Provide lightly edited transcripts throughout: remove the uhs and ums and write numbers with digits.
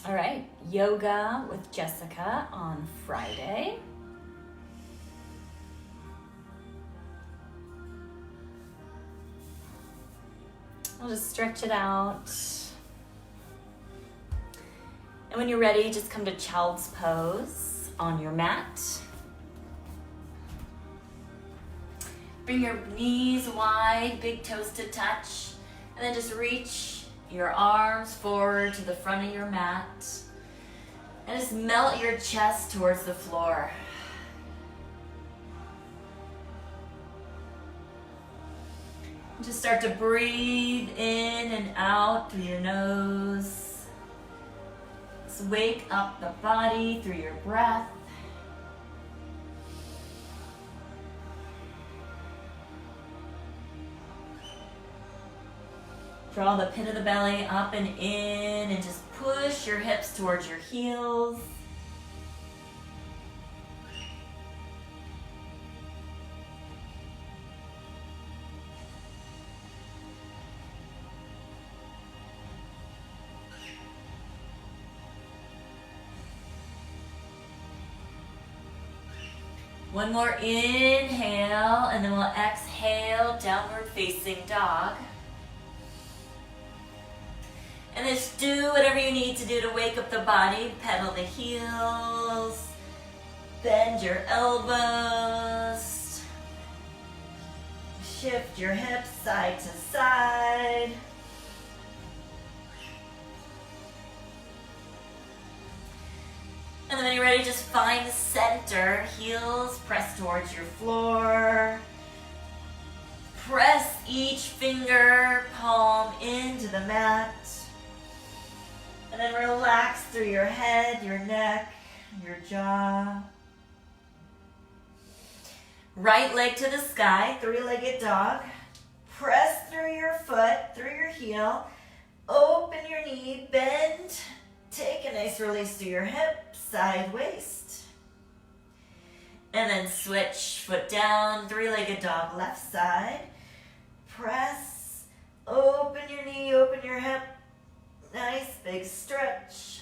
All right, yoga with Jessica on Friday. I'll just stretch it out. And when you're ready, just come to child's pose on your mat. Bring your knees wide, big toes to touch, and then just reach your arms forward to the front of your mat. And just melt your chest towards the floor. Just start to breathe in and out through your nose. Just wake up the body through your breath. Draw the pit of the belly up and in and just push your hips towards your heels. One more inhale, and then we'll exhale, downward facing dog. And just do whatever you need to do to wake up the body. Pedal the heels, bend your elbows, shift your hips side to side. And then when you're ready, just find center. Heels press towards your floor. Press each finger, palm into the mat. And then relax through your head, your neck, your jaw. Right leg to the sky, three-legged dog. Press through your foot, through your heel. Open your knee, bend. Take a nice release through your hip, side waist. And then switch foot down, three-legged dog, left side. Press, open your knee, open your hip. Nice big stretch.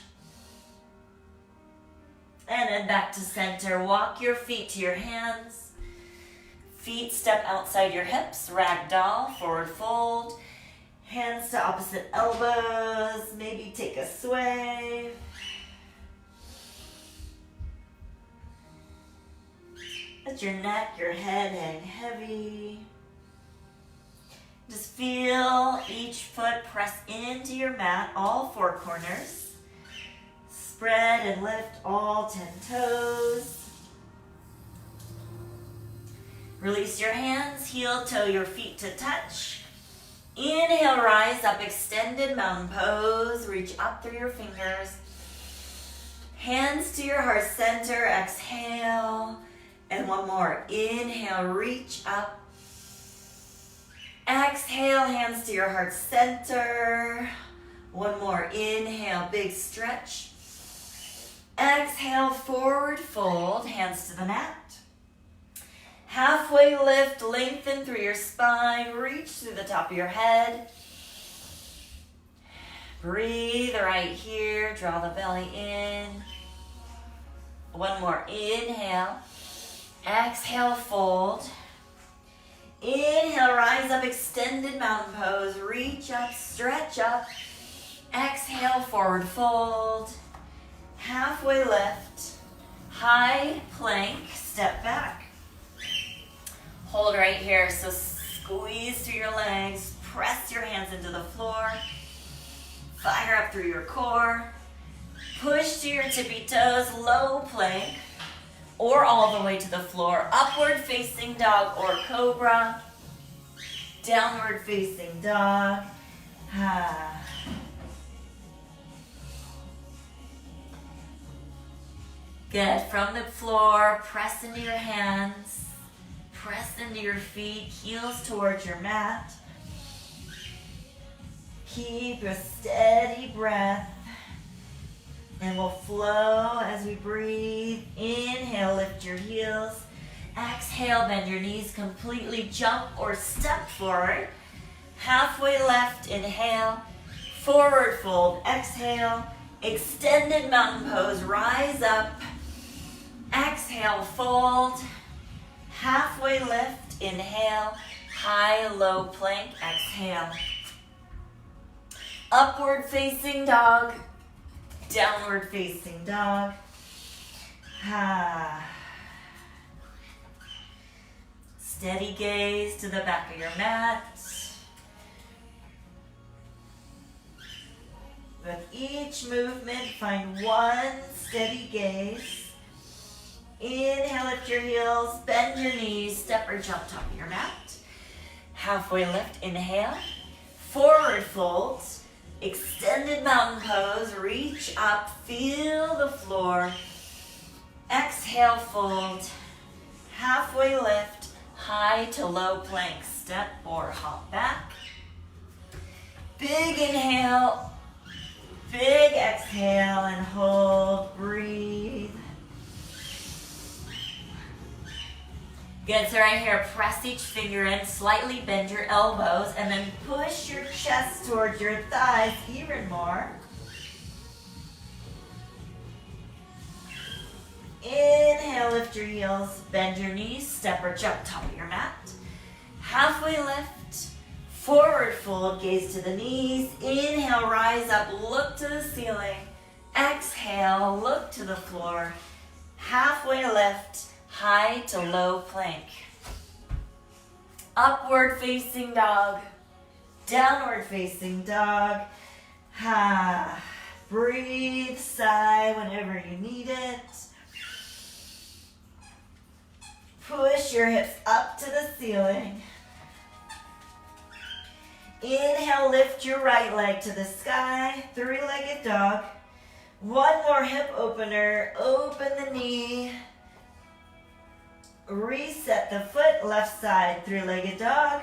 And then back to center. Walk your feet to your hands. Feet step outside your hips, ragdoll, forward fold. Hands to opposite elbows, maybe take a sway. Let your neck, your head hang heavy. Just feel each foot press into your mat, all four corners. Spread and lift all 10 toes. Release your hands, heel toe your feet to touch. Inhale, rise up, extended mountain pose. Reach up through your fingers. Hands to your heart center. Exhale. And one more. Inhale, reach up. Exhale, hands to your heart center. One more. Inhale, big stretch. Exhale, forward fold. Hands to the mat. Halfway lift, lengthen through your spine, reach through the top of your head. Breathe right here, draw the belly in. One more, inhale. Exhale, fold. Inhale, rise up, extended mountain pose. Reach up, stretch up. Exhale, forward fold. Halfway lift. High plank, step back. Hold right here, so squeeze through your legs, press your hands into the floor, fire up through your core, push to your tippy toes, low plank, or all the way to the floor, upward facing dog or cobra, downward facing dog. Good, from the floor, press into your hands. Press into your feet, heels towards your mat. Keep a steady breath. And we'll flow as we breathe. Inhale, lift your heels. Exhale, bend your knees completely. Jump or step forward. Halfway left, inhale. Forward fold, exhale. Extended mountain pose, rise up. Exhale, fold. Halfway lift, inhale. High, low plank, exhale. Upward facing dog. Downward facing dog. Steady gaze to the back of your mat. With each movement, find one steady gaze. Inhale, lift your heels, bend your knees, step or jump top of your mat. Halfway lift, inhale. Forward fold, extended mountain pose, reach up, feel the floor. Exhale, fold, halfway lift, high to low plank, step or hop back. Big inhale, big exhale, and hold, breathe. Good, so right here, press each finger in, slightly bend your elbows, and then push your chest towards your thighs even more. Inhale, lift your heels, bend your knees, step or jump top of your mat. Halfway lift, forward fold, gaze to the knees. Inhale, rise up, look to the ceiling. Exhale, look to the floor. Halfway lift, high to low plank. Upward facing dog, downward facing dog. Breathe, sigh whenever you need it. Push your hips up to the ceiling. Inhale, lift your right leg to the sky, three-legged dog. One more hip opener, open the knee. Reset the foot, left side, three-legged dog.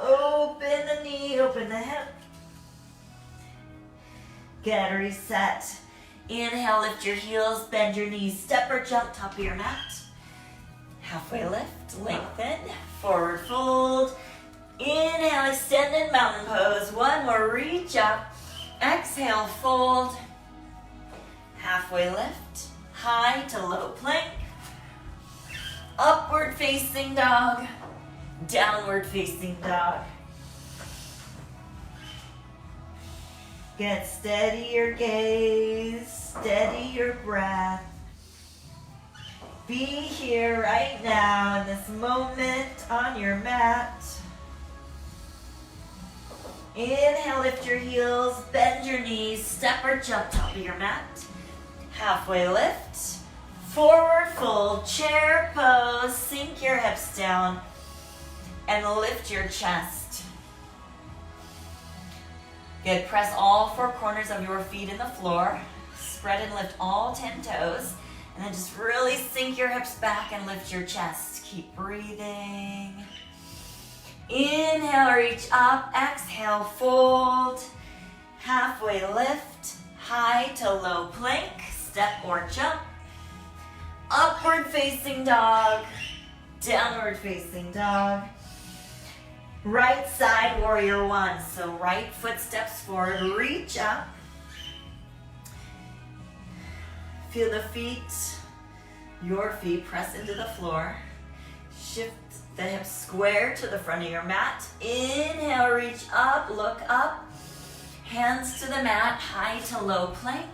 Open the knee, open the hip. Good, reset. Inhale, lift your heels, bend your knees, step or jump top of your mat. Halfway lift, lengthen, forward fold. Inhale, extended mountain pose. One more, reach up. Exhale, fold. Halfway lift, high to low plank. Upward facing dog, downward facing dog. Get steady your gaze, steady your breath. Be here right now in this moment on your mat. Inhale, lift your heels, bend your knees, step or jump top of your mat. Halfway lift, forward fold, chair pose, sink your hips down and lift your chest. Good, press all four corners of your feet in the floor. Spread and lift all 10 toes. And then just really sink your hips back and lift your chest. Keep breathing. Inhale, reach up. Exhale, fold. Halfway lift. High to low plank. Step or jump. Upward facing dog. Downward facing dog. Right side warrior one. So right foot steps forward. Reach up. Feel the feet, your feet press into the floor. Shift the hips square to the front of your mat. Inhale, reach up, look up. Hands to the mat, high to low plank.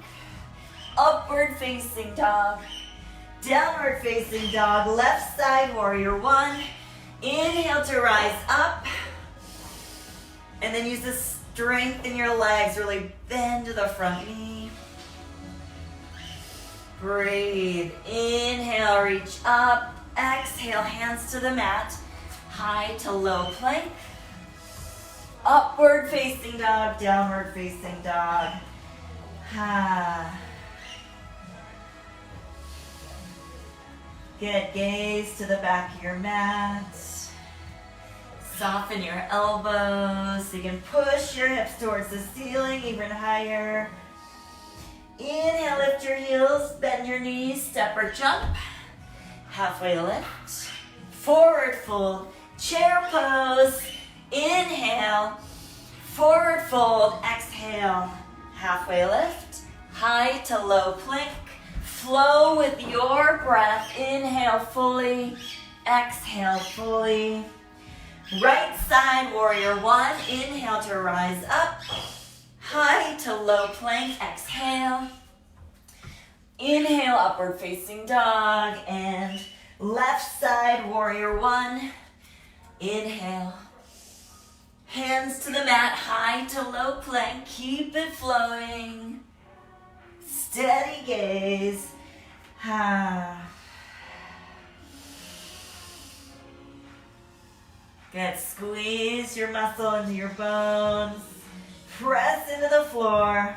Upward facing dog. Downward facing dog, left side warrior one. Inhale to rise up. And then use the strength in your legs, really bend to the front knee. Breathe. Inhale, reach up. Exhale, hands to the mat. High to low plank. Upward facing dog, downward facing dog. Good, gaze to the back of your mat. Soften your elbows so you can push your hips towards the ceiling even higher. Inhale, lift your heels, bend your knees, step or jump. Halfway lift, forward fold, chair pose. Inhale, forward fold, exhale. halfway lift, high to low plank. Flow with your breath. Inhale fully, exhale fully. Right side, warrior one. Inhale to rise up, high to low plank. Exhale. Inhale, upward facing dog, and left side, warrior one. Inhale. Hands to the mat, high to low plank. Keep it flowing. Steady gaze. Good. Squeeze your muscle into your bones. Press into the floor.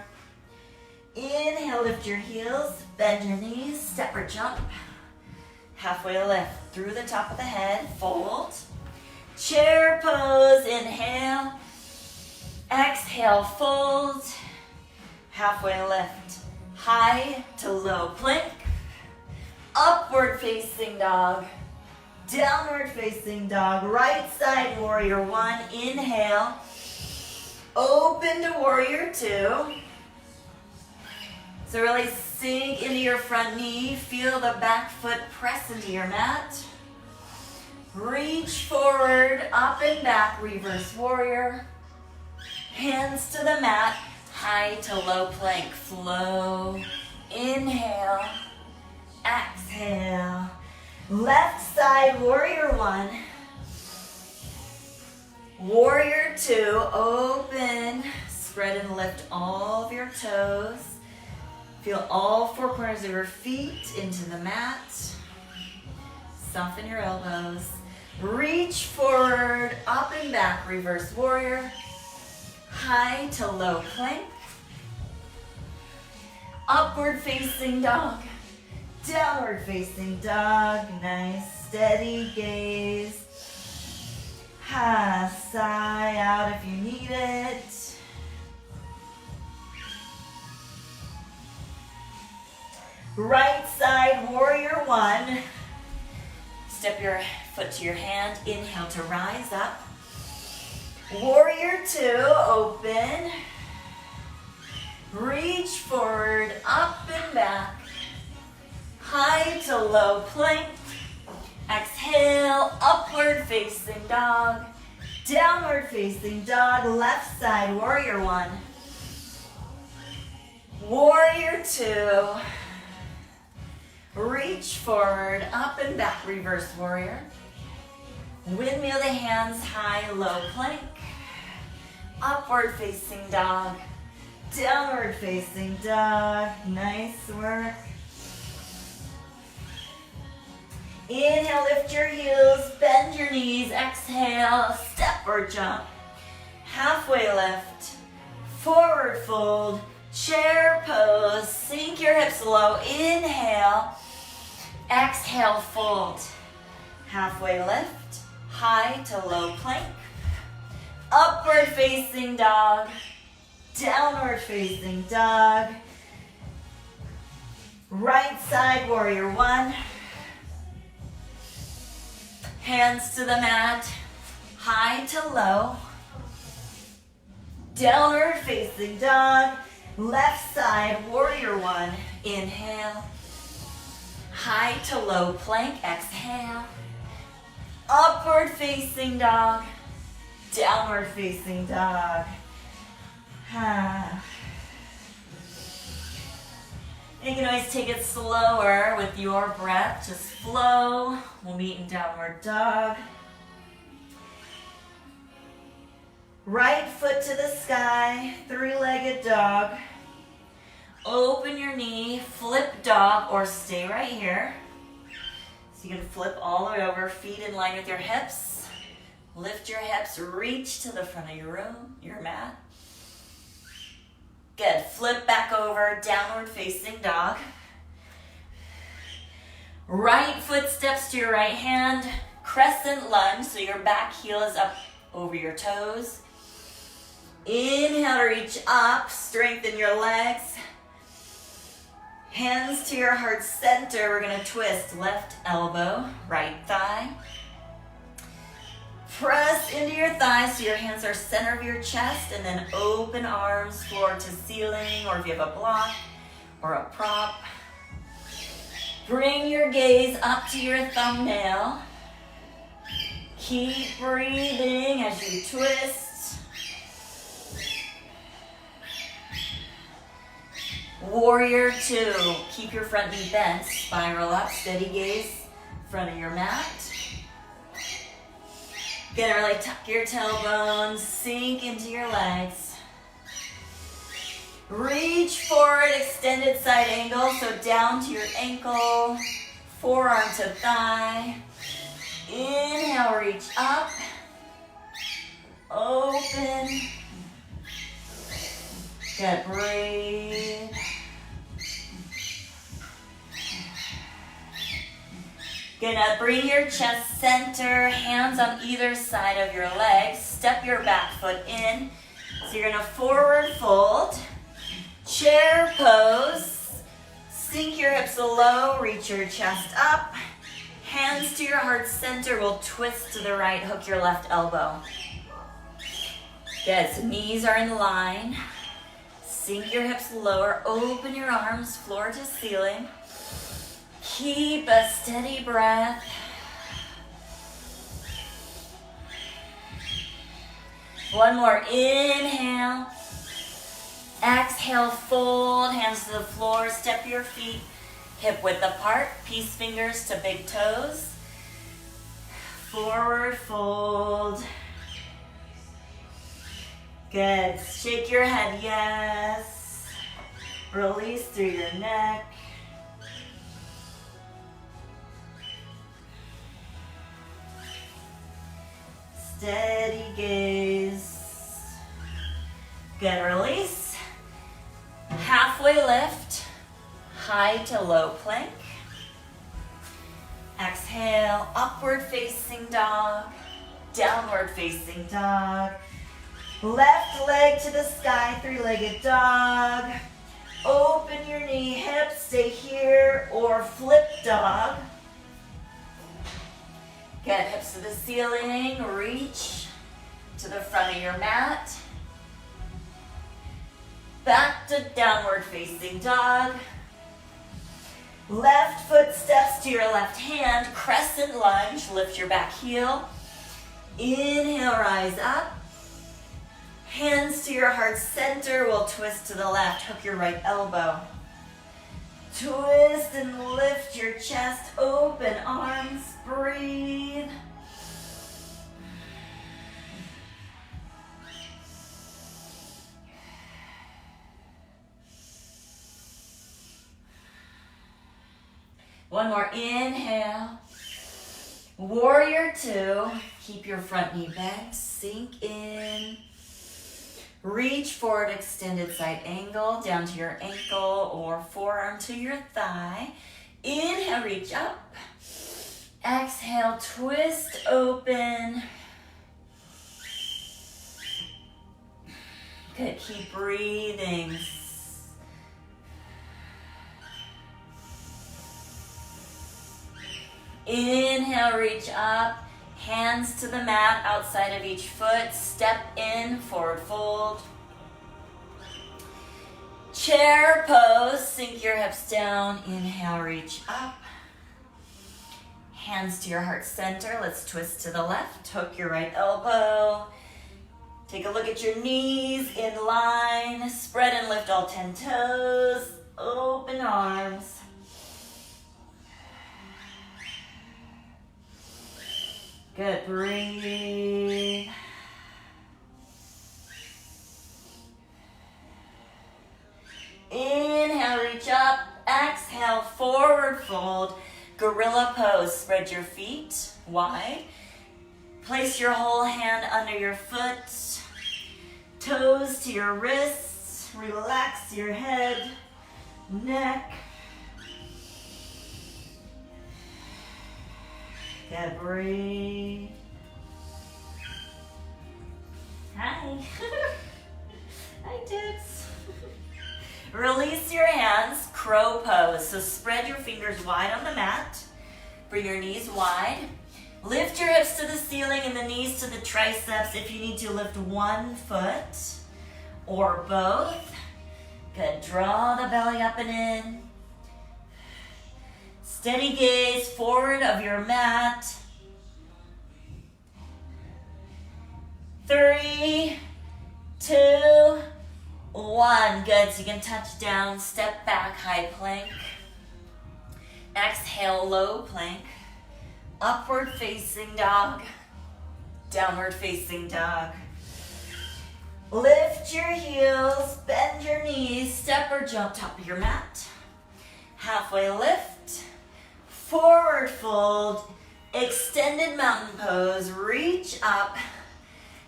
Inhale, lift your heels. Bend your knees. Step or jump. Halfway lift through the top of the head. Fold. Chair pose. Inhale. Exhale, fold. Halfway lift. High to low plank. Upward facing dog. Downward facing dog. Right side, warrior one. Inhale. Open to warrior two. So really sink into your front knee. Feel the back foot press into your mat. Reach forward, up and back, reverse warrior. Hands to the mat. High to low plank, flow. Inhale, exhale. Left side, warrior one. Warrior two, open. Spread and lift all of your toes. Feel all four corners of your feet into the mat. Soften your elbows. Reach forward, up and back, reverse warrior. High to low plank. Upward facing dog. Downward facing dog. Nice steady gaze. Sigh out if you need it. Right side, warrior one. Step your foot to your hand. Inhale to rise up. Warrior two, open. Reach forward, up and back. High to low plank. Exhale, upward facing dog. Downward facing dog. Left side, warrior one. Warrior two. Reach forward, up and back, reverse warrior. Windmill the hands, high, low plank. Upward facing dog. Downward facing dog. Nice work. Inhale, lift your heels, bend your knees. Exhale, step or jump. Halfway lift. Forward fold. Chair pose. Sink your hips low. Inhale. Exhale, fold. Halfway lift. High to low plank. Upward facing dog. Downward facing dog. Right side, warrior one. Hands to the mat. High to low. Downward facing dog. Left side, warrior one. Inhale. High to low plank. Exhale. Upward facing dog. Downward facing dog. You can always take it slower with your breath. Just flow. We'll meet in downward dog. Right foot to the sky, three-legged dog. Open your knee, flip dog, or stay right here. So you can flip all the way over, feet in line with your hips. Lift your hips, reach to the front of your room, your mat. Good, flip back over, downward facing dog. Right foot steps to your right hand, crescent lunge, so your back heel is up over your toes. Inhale to reach up, strengthen your legs. Hands to your heart center. We're gonna twist left elbow, right thigh. Press into your thighs so your hands are center of your chest, and then open arms, floor to ceiling, or if you have a block or a prop. Bring your gaze up to your thumbnail. Keep breathing as you twist. Warrior 2. Keep your front knee bent. Spiral up. Steady gaze. Front of your mat. Gonna really tuck your tailbones. Sink into your legs. Reach forward. Extended side angle. So down to your ankle. Forearm to thigh. Inhale, reach up. Open. Good, breathe. Gonna bring your chest center, hands on either side of your legs. Step your back foot in. So you're gonna forward fold. Chair pose. Sink your hips low, reach your chest up. Hands to your heart center. We'll twist to the right, hook your left elbow. Good, so knees are in line. Sink your hips lower, open your arms, floor to ceiling. Keep a steady breath. One more, inhale. Exhale, fold, hands to the floor, step your feet hip width apart, peace fingers to big toes. Forward fold. Good. Shake your head, yes. Release through your neck. Steady gaze. Good. Release. Halfway lift. High to low plank. Exhale, upward facing dog, downward facing dog. Left leg to the sky, three-legged dog. Open your knee, hips, stay here, or flip dog. Good, hips to the ceiling, reach to the front of your mat. Back to downward facing dog. Left foot steps to your left hand, crescent lunge, lift your back heel. Inhale, rise up. Hands to your heart center, we'll twist to the left, hook your right elbow. Twist and lift your chest, open arms, breathe. One more, inhale. Warrior 2, keep your front knee bent, sink in. Reach forward, extended side angle, down to your ankle or forearm to your thigh. Inhale, reach up. Exhale, twist open. Good, keep breathing. Inhale, reach up. Hands to the mat outside of each foot. Step in, forward fold. Chair pose, sink your hips down. Inhale, reach up. Hands to your heart center. Let's twist to the left. Hook your right elbow. Take a look at your knees in line. Spread and lift all 10 toes. Open arms. Good, breathe. Inhale, reach up. Exhale, forward fold. Gorilla pose, spread your feet wide. Place your whole hand under your foot. Toes to your wrists. Relax your head, neck. Good, breathe. Hi. Hi, tips. Release your hands, crow pose. So spread your fingers wide on the mat. Bring your knees wide. Lift your hips to the ceiling and the knees to the triceps. If you need to, lift one foot or both. Good, draw the belly up and in. Steady gaze forward of your mat. 3, 2, 1. Good, so you can touch down, step back, high plank. Exhale, low plank. Upward facing dog. Downward facing dog. Lift your heels, bend your knees, step or jump top of your mat. Halfway lift, forward fold, extended mountain pose, reach up.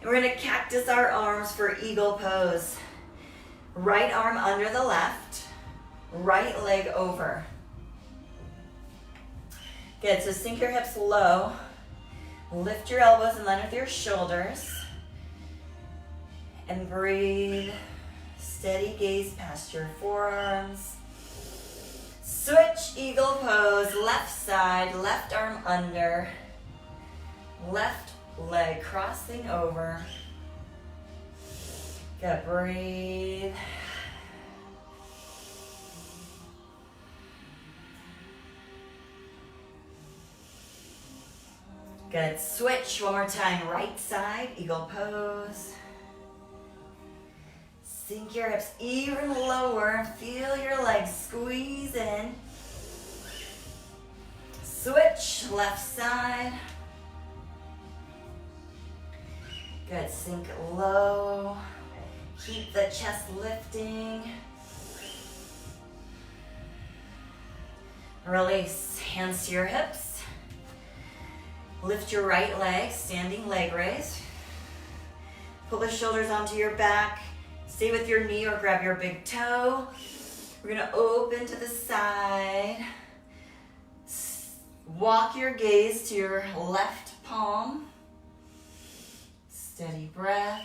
And we're gonna cactus our arms for eagle pose. Right arm under the left, right leg over. Good, so sink your hips low. Lift your elbows in line with your shoulders. And breathe. Steady gaze past your forearms. Switch eagle pose, left side, left arm under. Left leg crossing over. Good, breathe. Good, switch one more time, right side, eagle pose. Sink your hips even lower, feel your legs squeeze in. Switch, left side. Good, sink low. Keep the chest lifting. Release, hands to your hips. Lift your right leg, standing leg raise. Pull the shoulders onto your back. Stay with your knee or grab your big toe. We're gonna open to the side. Walk your gaze to your left palm. Steady breath.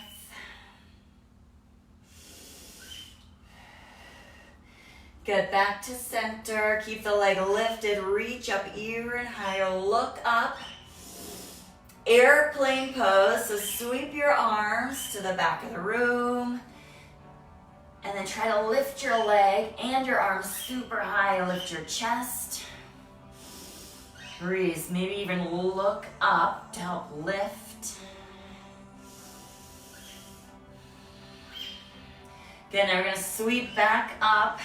Get back to center. Keep the leg lifted. Reach up even higher. Look up. Airplane pose. So sweep your arms to the back of the room. And then try to lift your leg and your arms super high. Lift your chest. Breathe. Maybe even look up to help lift. Good, now we're gonna sweep back up.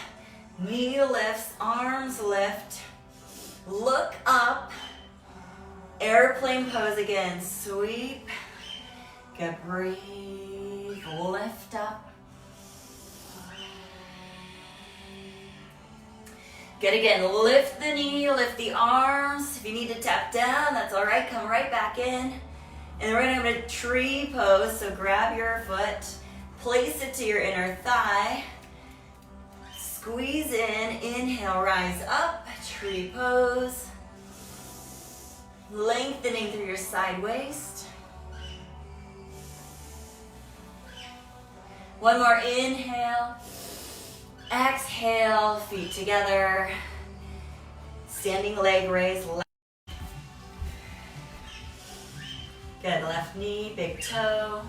Knee lifts, arms lift. Look up. Airplane pose again. Sweep. Good, breathe. Lift up. Good, again, lift the knee, lift the arms. If you need to tap down, that's all right. Come right back in. And we're gonna have a tree pose. So grab your foot, place it to your inner thigh. Squeeze in, inhale, rise up, tree pose. Lengthening through your side waist. One more inhale. Exhale, feet together. Standing leg raise. Good, left knee, big toe.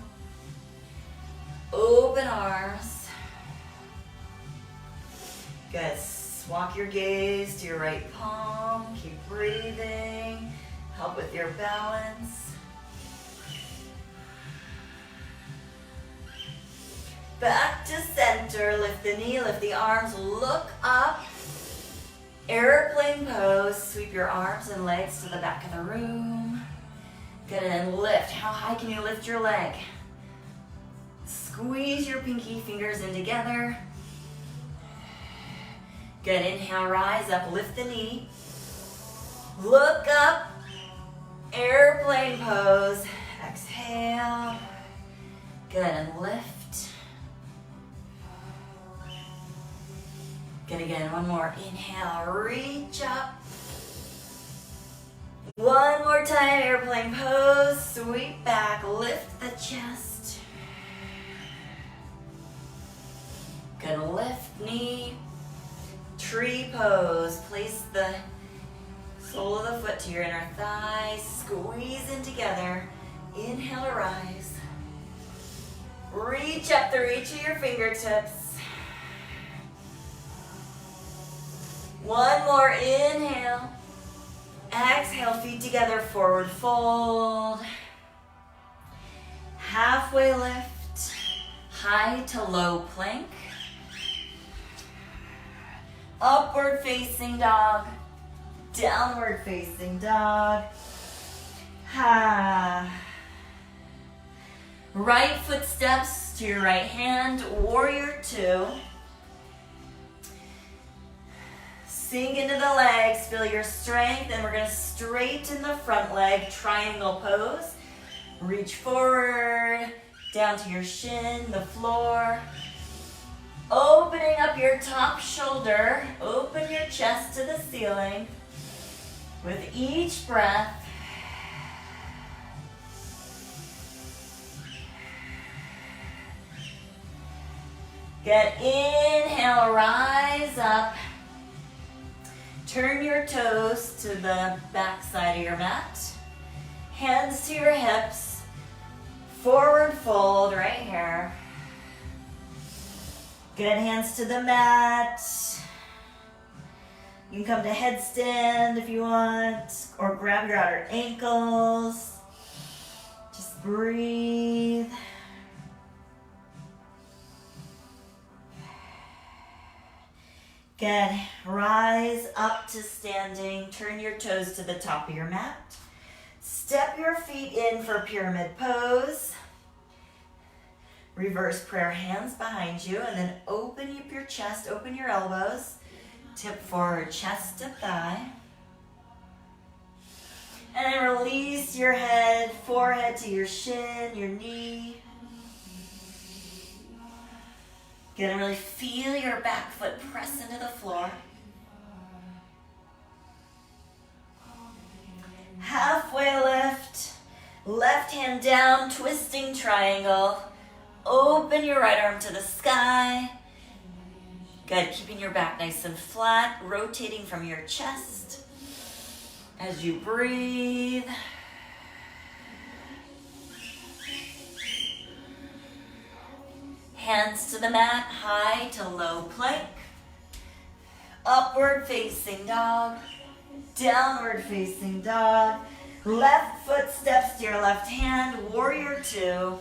Open arms. Good, walk your gaze to your right palm. Keep breathing. Help with your balance. Back to center, lift the knee, lift the arms, look up. Airplane pose, sweep your arms and legs to the back of the room. Good, and then lift. How high can you lift your leg? Squeeze your pinky fingers in together. Good, inhale, rise up, lift the knee. Look up, airplane pose. Exhale. Good, and lift. Good, again, one more. Inhale, reach up. One more time, airplane pose. Sweep back, lift the chest. Good, lift knee. Tree pose. Place the sole of the foot to to your inner thighs, squeeze in together. Inhale to rise. Reach up the reach of your fingertips. One more, inhale. Exhale, feet together, forward fold. Halfway lift, high to low plank. Upward facing dog, downward facing dog. Right foot steps to your right hand, warrior two. Sink into the legs, feel your strength, and we're gonna straighten the front leg, triangle pose. Reach forward, down to your shin, the floor. Opening up your top shoulder, open your chest to the ceiling. With each breath, good, inhale, rise up. Turn your toes to the back side of your mat. Hands to your hips. Forward fold right here. Good, hands to the mat. You can come to headstand if you want, or grab your outer ankles. Just breathe. Good. Rise up to standing. Turn your toes to the top of your mat. Step your feet in for pyramid pose. Reverse prayer, hands behind you, and then open up your chest, open your elbows. Tip forward, chest to thigh. And then release your head, forehead to your shin, your knee. You're gonna really feel your back foot press into the floor. Halfway lift, left hand down, twisting triangle. Open your right arm to the sky. Good, keeping your back nice and flat, rotating from your chest as you breathe. Hands to the mat, high to low plank. Upward facing dog, downward facing dog. Left foot steps to your left hand, warrior two.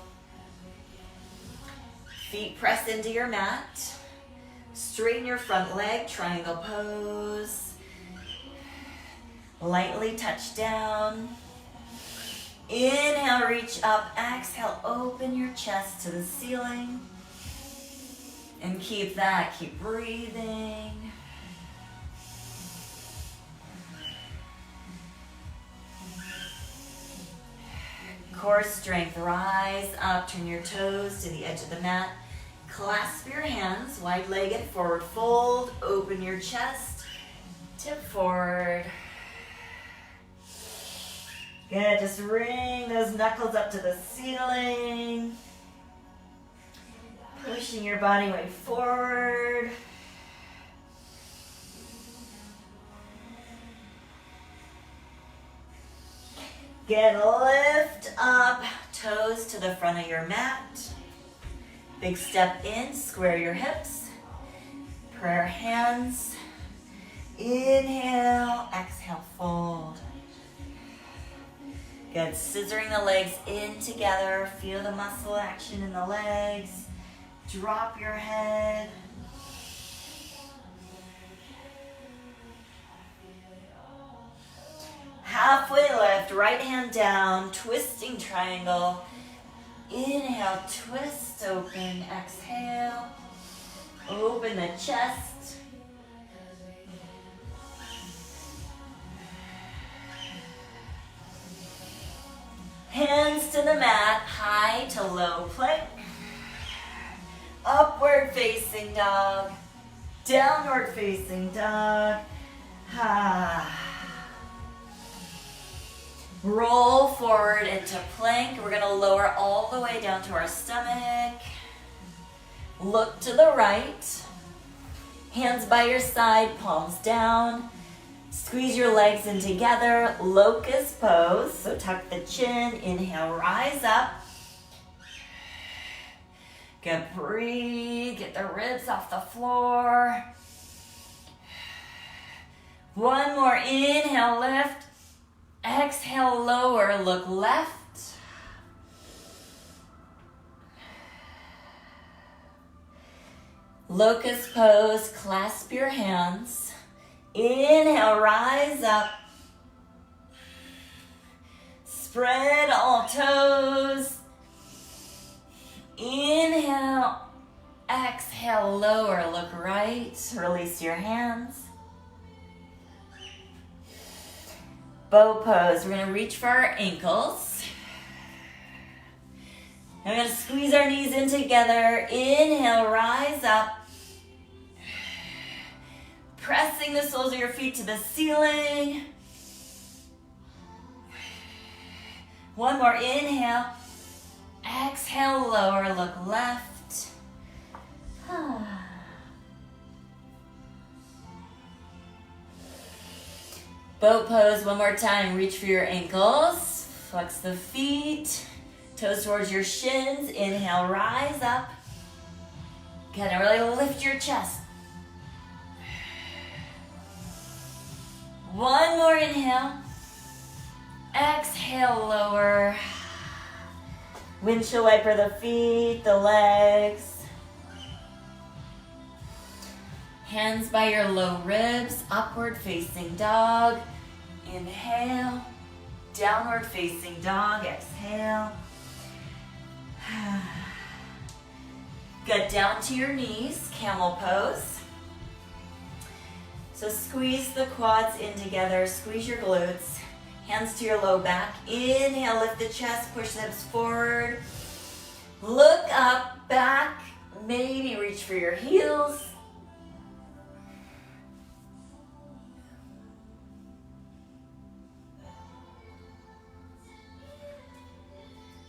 Feet press into your mat. Straighten your front leg, triangle pose. Lightly touch down. Inhale, reach up. Exhale, open your chest to the ceiling. And keep that, keep breathing. Core strength, rise up, turn your toes to the edge of the mat. Clasp your hands, wide-legged, forward fold, open your chest, tip forward. Good, just ring those knuckles up to the ceiling. Pushing your body weight forward. Good, lift up, toes to the front of your mat. Big step in, square your hips. Prayer hands. Inhale, exhale, fold. Good, scissoring the legs in together. Feel the muscle action in the legs. Drop your head. Halfway lift, right hand down, twisting triangle. Inhale, twist, open, exhale. Open the chest. Hands to the mat, high to low plank. Upward facing dog, downward facing dog. Roll forward into plank. We're gonna lower all the way down to our stomach. Look to the right. Hands by your side, palms down. Squeeze your legs in together, locust pose. So tuck the chin, inhale, rise up. Good, breathe, get the ribs off the floor. One more, inhale, lift. Exhale, lower, look left. Locust pose, clasp your hands. Inhale, rise up. Spread all toes. Inhale, exhale, lower, look right. Release your hands. Bow pose, we're gonna reach for our ankles. And we're gonna squeeze our knees in together. Inhale, rise up. Pressing the soles of your feet to the ceiling. One more, inhale. Exhale, lower, look left. Boat pose, one more time. Reach for your ankles. Flex the feet. Toes towards your shins. Inhale, rise up. Good, and really lift your chest. One more inhale. Exhale, lower. Windshield wiper the feet, the legs. Hands by your low ribs, upward facing dog. Inhale. Downward facing dog, exhale. Good, down to your knees, camel pose. So squeeze the quads in together, squeeze your glutes, hands to your low back. Inhale, lift the chest, push the hips forward. Look up, back, maybe reach for your heels.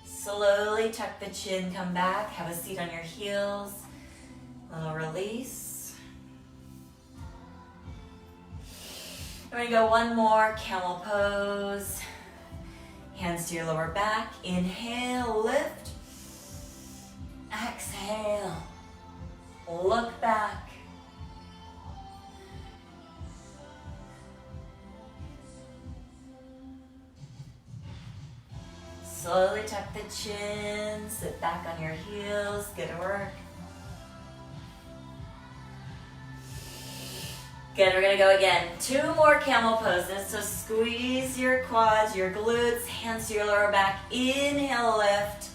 Slowly tuck the chin, come back, have a seat on your heels. Little release. We're gonna go one more, camel pose. Hands to your lower back. Inhale, lift. Exhale, look back. Slowly tuck the chin, sit back on your heels, good work. Good, we're gonna go again. 2 more camel poses. So squeeze your quads, your glutes, hands to your lower back. Inhale, lift.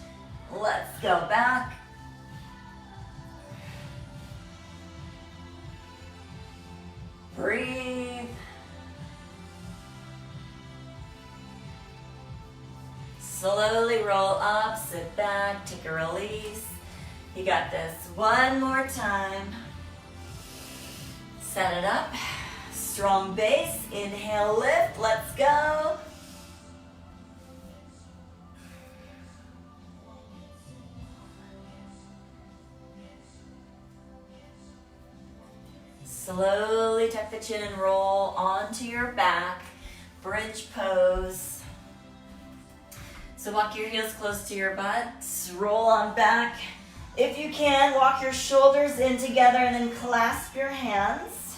Let's go back. Breathe. Slowly roll up, sit back, take a release. You got this. One more time. Set it up. Strong base. Inhale, lift. Let's go. Slowly tuck the chin and roll onto your back. Bridge pose. So walk your heels close to your butt. Roll on back. If you can, walk your shoulders in together and then clasp your hands.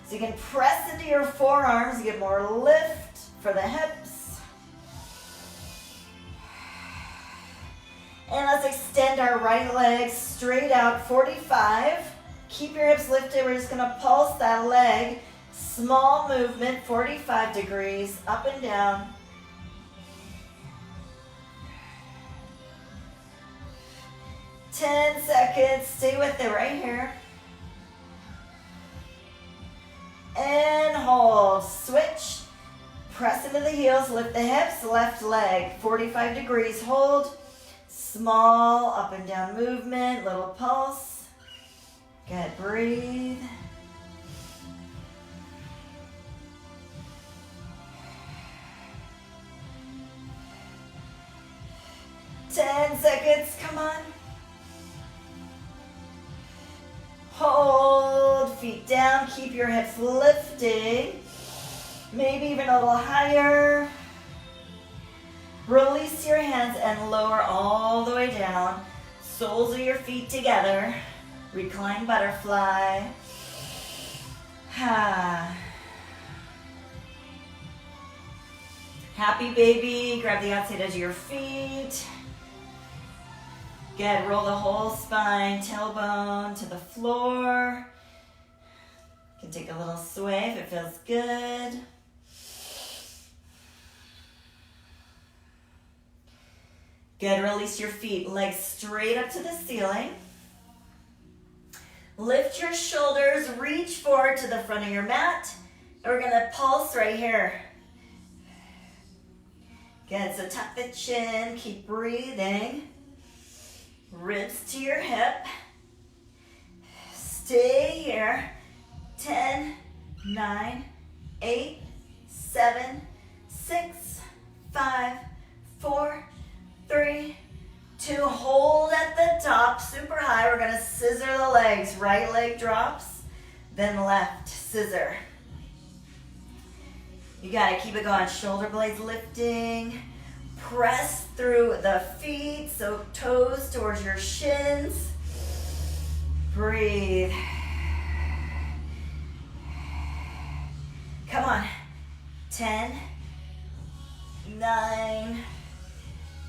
So you can press into your forearms, get more lift for the hips. And let's extend our right leg straight out, 45. Keep your hips lifted. We're just gonna pulse that leg. Small movement, 45 degrees, up and down. Ten seconds, stay with it right here. And hold, switch. Press into the heels, lift the hips, left leg, 45 degrees, hold. Small up and down movement, little pulse. Good, breathe. Ten seconds, come on. Hold, feet down, keep your hips lifting. Maybe even a little higher. Release your hands and lower all the way down. Soles of your feet together. Recline butterfly. Happy baby. Grab the outside edge of your feet. Good. Roll the whole spine, tailbone to the floor. You can take a little sway if it feels good. Good. Release your feet, legs straight up to the ceiling. Lift your shoulders, reach forward to the front of your mat. And we're gonna pulse right here. Good, so tuck the chin, keep breathing. Ribs to your hip. Stay here. 10, 9, 8, 7, 6, 5, 4, 3, 2. Hold at the top, super high. We're gonna scissor the legs. Right leg drops, then left, scissor. You gotta keep it going. Shoulder blades lifting. Press through the feet, so toes towards your shins. Breathe. Come on. 10, 9,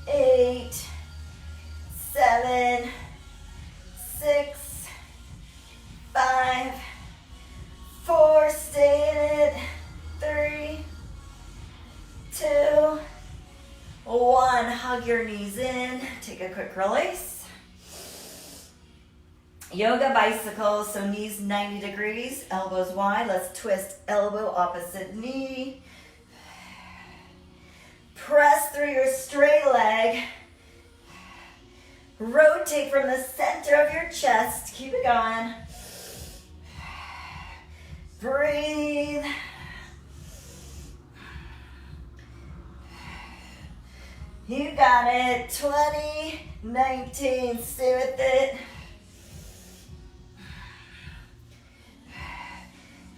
8, 7, 6, 5, 4, stay in it. 3, 2, 1. Hug your knees in. Take a quick release. Yoga bicycle, so knees 90 degrees, elbows wide. Let's twist elbow, opposite knee. Press through your straight leg. Rotate from the center of your chest. Keep it going. Breathe. You got it. 20, 19, stay with it.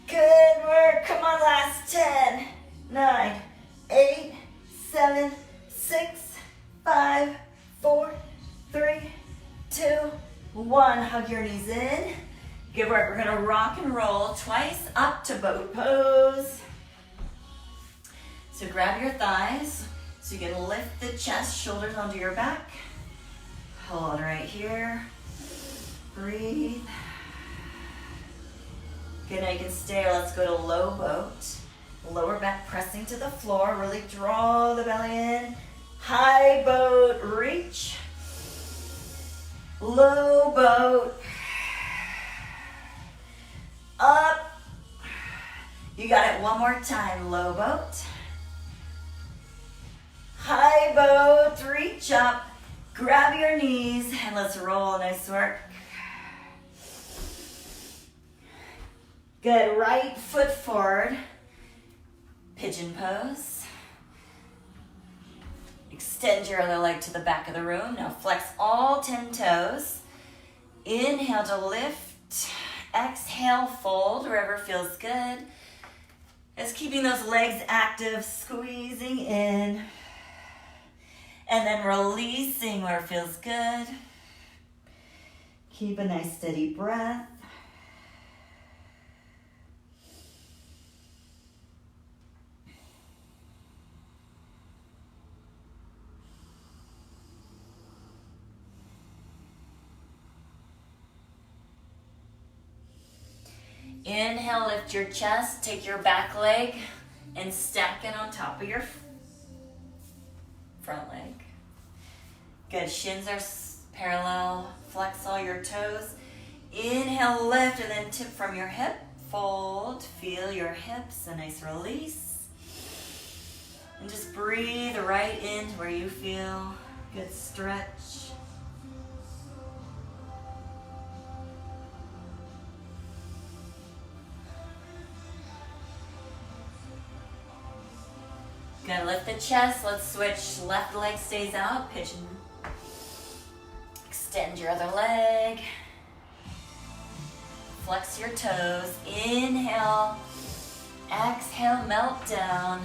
Good work. Come on, last 10, 9, 8, 7, 6, 5, 4, 3, 2, 1. Hug your knees in. Good work. We're gonna rock and roll twice up to boat pose. So grab your thighs. So you can lift the chest, shoulders onto your back. Hold right here. Breathe. Good, now you can stay, or let's go to low boat. Lower back pressing to the floor. Really draw the belly in. High boat, reach. Low boat. Up. You got it one more time. Low boat. High boat, reach up, grab your knees, and let's roll. Nice work. Good, right foot forward, pigeon pose. Extend your other leg to the back of the room. Now flex all 10 toes. Inhale to lift, exhale, fold wherever feels good. Just keeping those legs active, squeezing in. And then releasing where it feels good. Keep a nice steady breath. Inhale, lift your chest, take your back leg and stack it on top of your front leg. Good, shins are parallel, flex all your toes. Inhale, lift, and then tip from your hip, fold, feel your hips, a nice release. And just breathe right into where you feel, good stretch. Good, lift the chest, let's switch. Left leg stays out, pigeon. Extend your other leg. Flex your toes. Inhale, Exhale, melt down.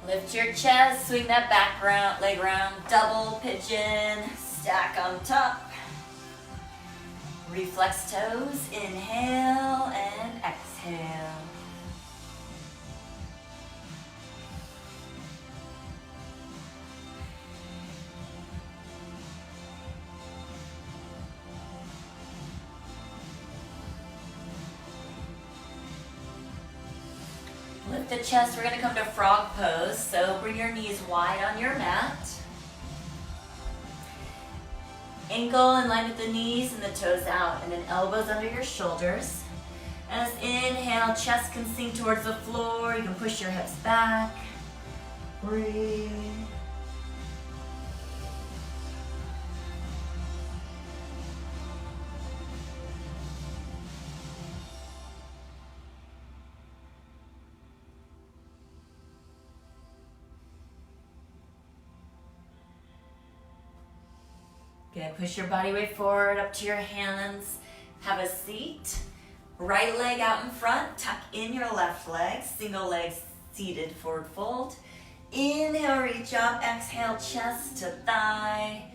Lift your chest, swing that back round, leg round, double pigeon, stack on top. Reflex toes, inhale and exhale. Lift the chest, we're gonna come to frog pose. So bring your knees wide on your mat. Ankle in line with the knees and the toes out, and then elbows under your shoulders. As inhale, chest can sink towards the floor. You can push your hips back. Breathe. Good, push your body weight forward up to your hands. Have a seat. Right leg out in front, tuck in your left leg. Single leg seated forward fold. Inhale, reach up. Exhale, chest to thigh.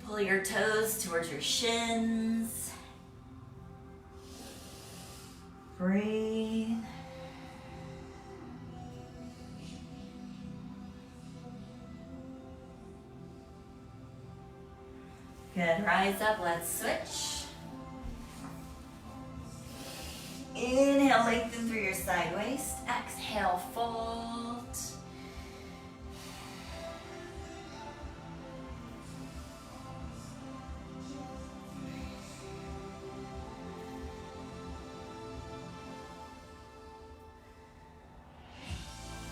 Pull your toes towards your shins. Breathe. Good, rise up, let's switch. Inhale, lengthen through your side waist. Exhale, fold.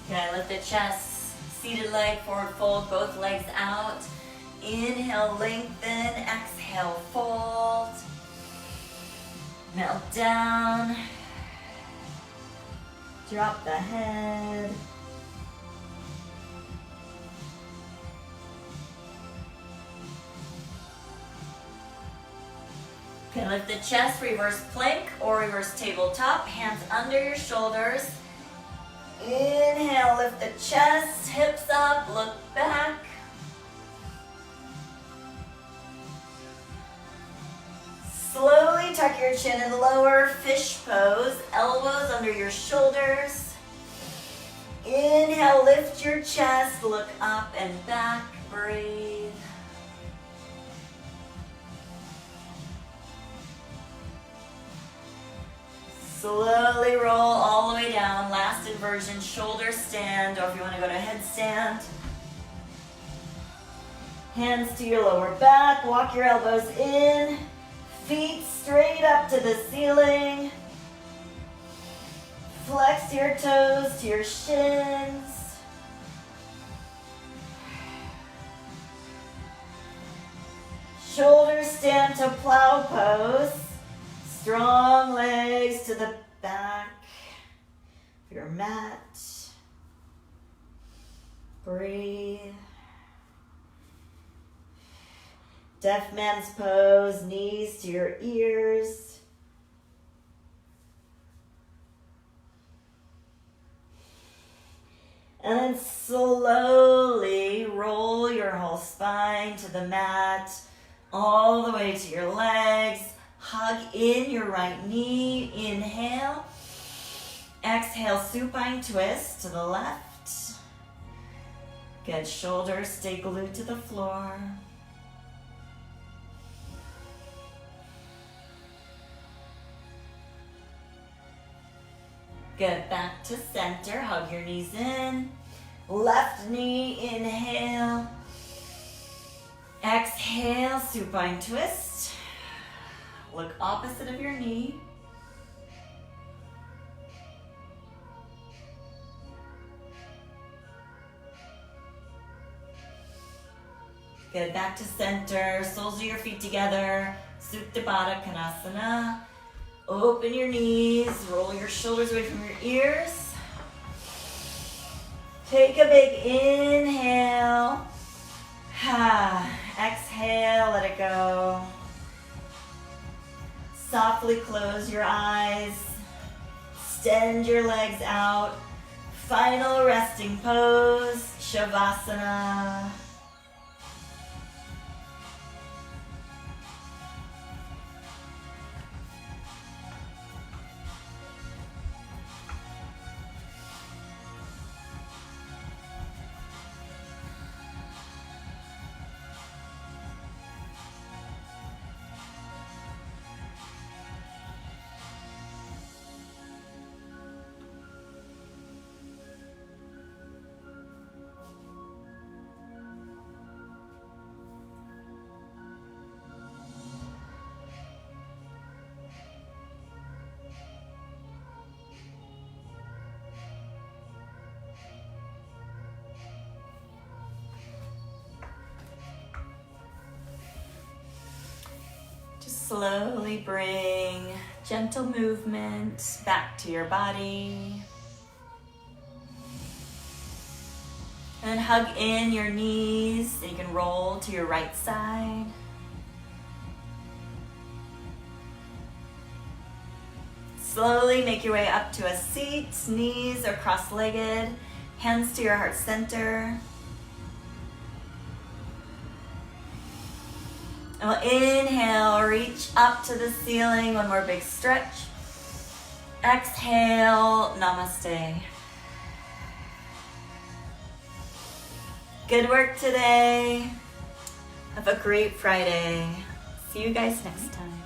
Good, lift the chest, seated leg, forward fold, both legs out. Inhale, lengthen, exhale, fold. Melt down. Drop the head. Okay, lift the chest, reverse plank or reverse tabletop. Hands under your shoulders. Inhale, lift the chest, hips up, look back. Slowly tuck your chin and lower, fish pose, elbows under your shoulders. Inhale, lift your chest, look up and back, breathe. Slowly roll all the way down, last inversion, shoulder stand, or if you want to go to headstand. Hands to your lower back, walk your elbows in. Feet straight up to the ceiling. Flex your toes to your shins. Shoulders stand to plow pose. Strong legs to the back of your mat. Breathe. Deaf man's pose, knees to your ears. And then slowly roll your whole spine to the mat, all the way to your legs. Hug in your right knee, inhale. Exhale, supine twist to the left. Good, shoulders stay glued to the floor. Good, back to center, hug your knees in. Left knee, inhale. Exhale, supine twist. Look opposite of your knee. Good, back to center, soles of your feet together, Supta Baddha Konasana. Open your knees, roll your shoulders away from your ears. Take a big inhale. Exhale, let it go. Softly close your eyes. Extend your legs out. Final resting pose, Shavasana. Slowly bring gentle movement back to your body. And hug in your knees. You can roll to your right side. Slowly make your way up to a seat. Knees are cross-legged. Hands to your heart center. And we'll inhale, reach up to the ceiling. One more big stretch. Exhale, namaste. Good work today. Have a great Friday. See you guys next time.